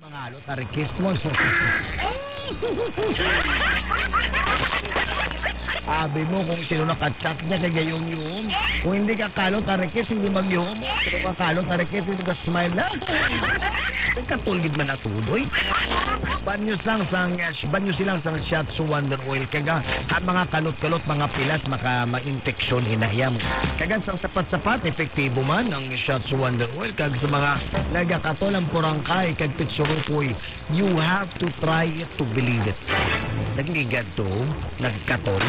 Mga alot, arikis mo. Sabi mo kung sino nakachat niya kay gayong yung. Kung hindi ka kalot, arikis, hindi mag-yung. Kung ka kalot, arikis, hindi ka smile na. Katulid man natuloy. Banyo silang sang shots sa Wonder Oil. Kaga, ang mga kalot-kalot, mga pilas, ma-infeksyon, hinahiyam. Kaga, sang sapat-sapat, efektibo man ang shots sa Wonder Oil. Kag sa mga nagakatol ang purangkay, kag pitsurukoy, you have to try it to believe it. Nagligad to, nagkatol.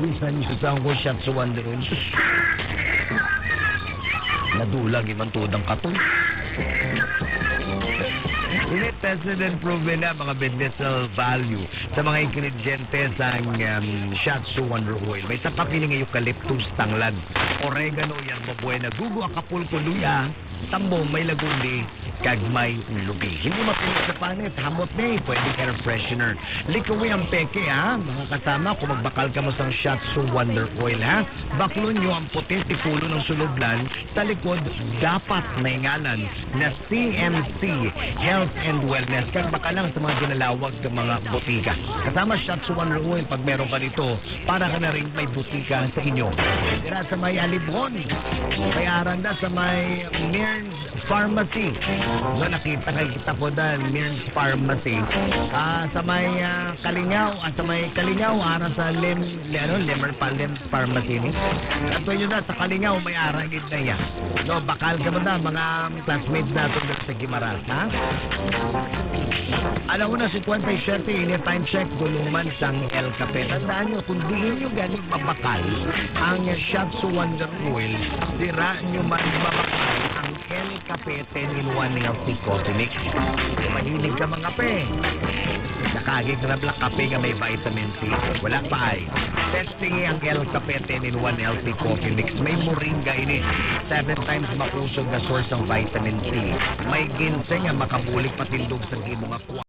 Bisan nyo sa ako shots sa Wonder Oil. Nadulag, ibang tudang katol. Tested and proven na mga medicinal value sa mga ingredientes ang shots sa Wonder Oil. May sakapiling ng eucalyptus, tanglad, oregano, yan, mabuena, gugo, akapulco, luya, tambong, may lagundi, kag may lubi. Hindi mapilit sa panit, hamot na pwede air freshener. Likawi ang peke, ha? Mga kasama, kung magbakal ka mo sa shots sa Wonder Oil, ha? Baklon nyo ang puti, tikulo ng sulublan, sa likod, dapat may ngalan na CMC, Health and Wellness. Kag baka lang sa mga ginalawag ng mga butika. Kasama shots sa Wonder Oil pag meron ka dito, para ka na rin may butika sa inyo. Tira sa may Alibon, may aranda sa may Mearns Pharmacy. So, nakita ko dahil Mearns Pharmacy. Sa may Kalingaw, ara sa Lemmer Pharmacy ni. Kato nyo na, sa Kalingaw, may aragid na yan. So, bakal ka mo na, mga classmates natin sa Gimaras, ha? Alam mo na, 57, anytime check, guluman sang El Cape. Tandaan nyo, kung di nyo galing mabakal ang shots sa Wonder Oil, dira nyo man mabakal ang El Cape 10-in-1 healthy coffee mix. Mahilig ka mga pe. Nakagig na black kape nga may vitamin C. Wala pa ay. Testing ang El Cape 10-in-1 healthy coffee mix. May moringa ini. 7 times makusog na source ng vitamin C. May ginseng nga makabulik patindog sa imong akwa.